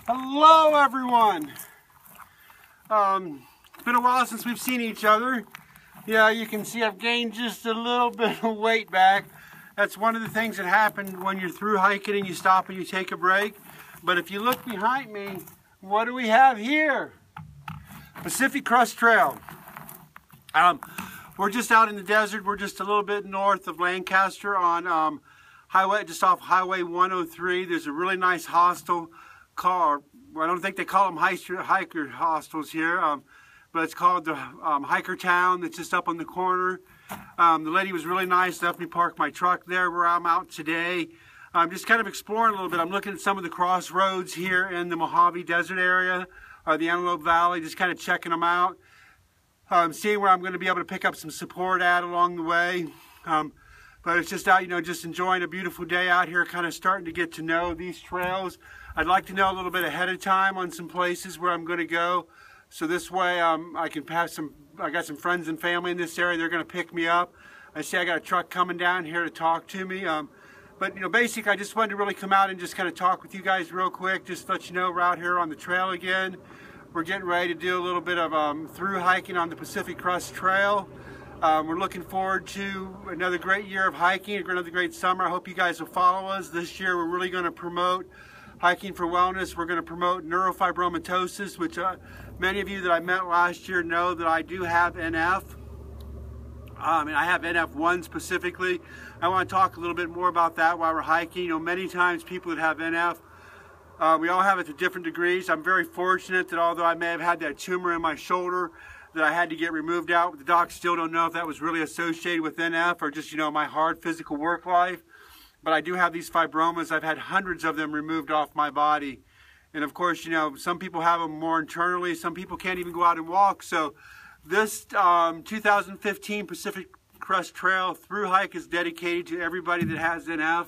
Hello everyone. It's been a while since we've seen each other. Yeah, you can see I've gained just a little bit of weight back. That's one of the things that happen when you're through hiking and you stop and you take a break. But if you look behind me, what do we have here? Pacific Crest Trail. We're just out in the desert. We're just a little bit north of Lancaster on just off Highway 103. There's a really nice hostel called, well, I don't think they call them hiker hostels here, but it's called the Hikertown. It's just up on the corner. The lady was really nice, let me park my truck there where I'm out today. I'm just kind of exploring a little bit. I'm looking at some of the crossroads here in the Mojave Desert area, or the Antelope Valley, just kind of checking them out. Seeing where I'm going to be able to pick up some support at along the way. But it's just out, just enjoying a beautiful day out here, kind of starting to get to know these trails. I'd like to know a little bit ahead of time on some places where I'm going to go. So this way I can pass I got some friends and family in this area. They're going to pick me up. I see I got a truck coming down here to talk to me. But basically I just wanted to really come out and just kind of talk with you guys real quick. Just let you know we're out here on the trail again. We're getting ready to do a little bit of through hiking on the Pacific Crest Trail. We're looking forward to another great year of hiking, another great summer. I hope you guys will follow us. This year we're really going to promote hiking for wellness. We're going to promote neurofibromatosis, which many of you that I met last year know that I do have NF. And I have NF1 specifically. I want to talk a little bit more about that while we're hiking. Many times people that have NF, we all have it to different degrees. I'm very fortunate that although I may have had that tumor in my shoulder that I had to get removed out, the docs still don't know if that was really associated with NF or just, my hard physical work life. But I do have these fibromas. I've had hundreds of them removed off my body. And of course, some people have them more internally. Some people can't even go out and walk. So this 2015 Pacific Crest Trail through hike is dedicated to everybody that has NF.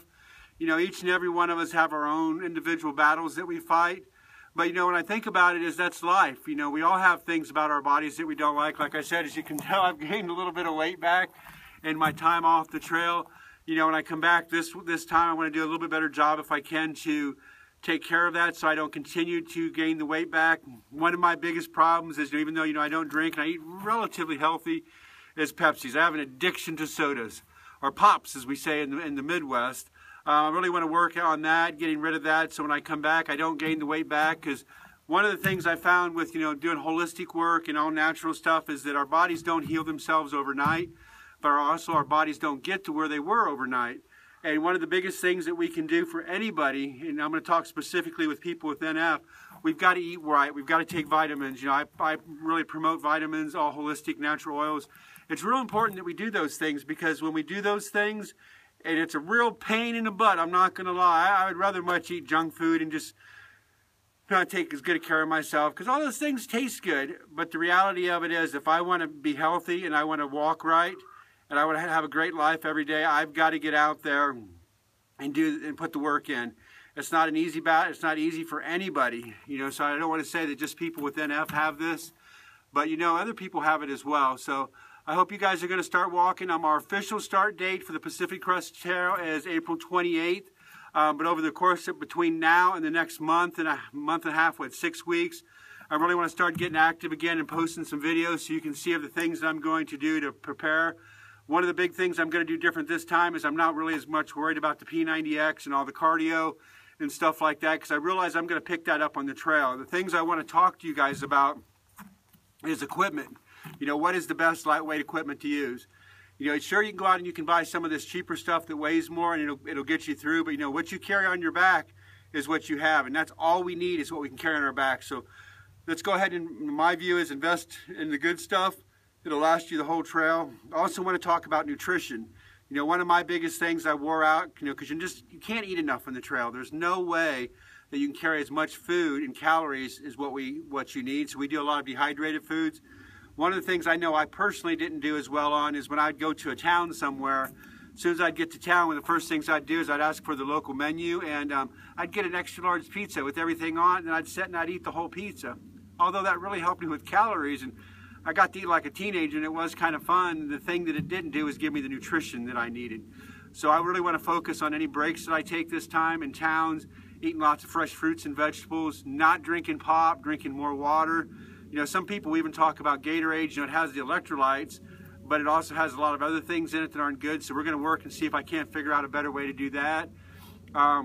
Each and every one of us have our own individual battles that we fight. But when I think about it, that's life. We all have things about our bodies that we don't like. Like I said, as you can tell, I've gained a little bit of weight back in my time off the trail. When I come back this time, I want to do a little bit better job if I can to take care of that so I don't continue to gain the weight back. One of my biggest problems is, even though I don't drink and I eat relatively healthy, is Pepsis. I have an addiction to sodas, or pops as we say in the Midwest. I really want to work on that, getting rid of that, so when I come back I don't gain the weight back. Because one of the things I found with doing holistic work and all natural stuff is that our bodies don't heal themselves overnight, but also our bodies don't get to where they were overnight. And one of the biggest things that we can do for anybody, and I'm going to talk specifically with people with NF, we've got to eat right. We've got to take vitamins. I really promote vitamins, all holistic natural oils. It's real important that we do those things, because when we do those things, and it's a real pain in the butt, I'm not going to lie. I would rather much eat junk food and just not take as good care of myself, because all those things taste good. But the reality of it is, if I want to be healthy and I want to walk right, and I want to have a great life every day, I've got to get out there and put the work in. It's not an easy battle. It's not easy for anybody, so I don't want to say that just people with NF have this, but other people have it as well. So I hope you guys are going to start walking. Our official start date for the Pacific Crest Trail is April 28th. But over the course of between now and the next month and a half, 6 weeks, I really want to start getting active again and posting some videos so you can see of the things that I'm going to do to prepare. One of the big things I'm going to do different this time is I'm not really as much worried about the P90X and all the cardio and stuff like that, because I realize I'm going to pick that up on the trail. The things I want to talk to you guys about is equipment. What is the best lightweight equipment to use? Sure, you can go out and you can buy some of this cheaper stuff that weighs more and it'll get you through, but what you carry on your back is what you have, and that's all we need is what we can carry on our back. So let's go ahead and, my view is, invest in the good stuff. It'll last you the whole trail. I also want to talk about nutrition. One of my biggest things I wore out, because you can't eat enough on the trail. There's no way that you can carry as much food and calories as what you need. So we do a lot of dehydrated foods. One of the things I know I personally didn't do as well on is when I'd go to a town somewhere, as soon as I'd get to town, one of the first things I'd do is I'd ask for the local menu, and I'd get an extra large pizza with everything on it, and I'd sit and I'd eat the whole pizza. Although that really helped me with calories, and I got to eat like a teenager, and it was kind of fun. The thing that it didn't do is give me the nutrition that I needed. So I really want to focus on any breaks that I take this time in towns eating lots of fresh fruits and vegetables, not drinking pop, drinking more water. You know, some people even talk about Gatorade. You know, it has the electrolytes, but it also has a lot of other things in it that aren't good. So we're going to work and see if I can't figure out a better way to do that.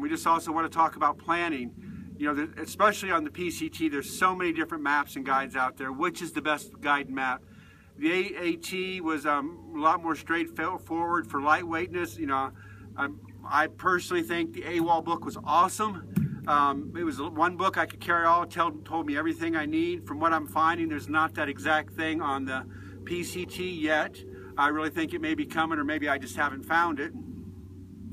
We just also want to talk about planning. You know, especially on the PCT, there's so many different maps and guides out there. Which is the best guide and map? The AAT was a lot more straightforward for lightweightness. You know, I personally think the AWOL book was awesome. It was one book I could carry all, told me everything I need. From what I'm finding, there's not that exact thing on the PCT yet. I really think it may be coming, or maybe I just haven't found it.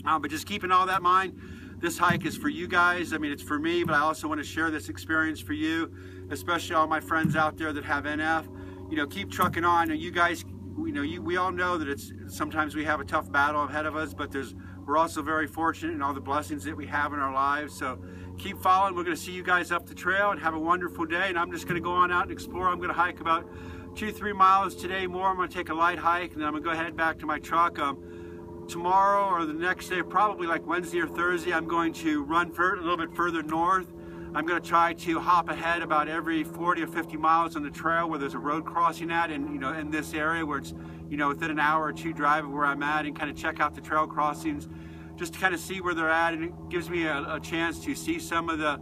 But just keeping all that in mind, this hike is for you guys. I mean, it's for me, but I also want to share this experience for you, especially all my friends out there that have NF. You know, keep trucking on. And you guys, you know, we all know that sometimes we have a tough battle ahead of us, but we're also very fortunate in all the blessings that we have in our lives. So keep following. We're going to see you guys up the trail, and have a wonderful day. And I'm just going to go on out and explore. I'm going to hike about 2-3 miles today more. I'm going to take a light hike, and then I'm going to go ahead back to my truck. Tomorrow or the next day, probably like Wednesday or Thursday, I'm going to run a little bit further north. I'm going to try to hop ahead about every 40 or 50 miles on the trail where there's a road crossing at, and you know, in this area where it's, you know, within an hour or two drive of where I'm at, and kind of check out the trail crossings just to kind of see where they're at. And it gives me a chance to see some of the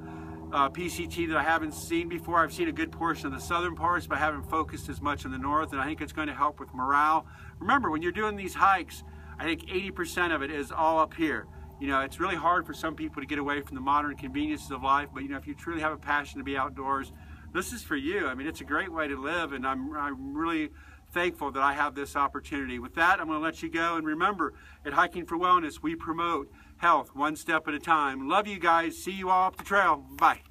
PCT that I haven't seen before. I've seen a good portion of the southern parts, but I haven't focused as much on the north, and I think it's going to help with morale. Remember, when you're doing these hikes, I think 80% of it is all up here. You know, it's really hard for some people to get away from the modern conveniences of life, but you know, if you truly have a passion to be outdoors, this is for you. I mean, it's a great way to live, and I'm really thankful that I have this opportunity. With that, I'm going to let you go, and remember, at Hiking for Wellness, we promote health one step at a time. Love you guys. See you all up the trail. Bye.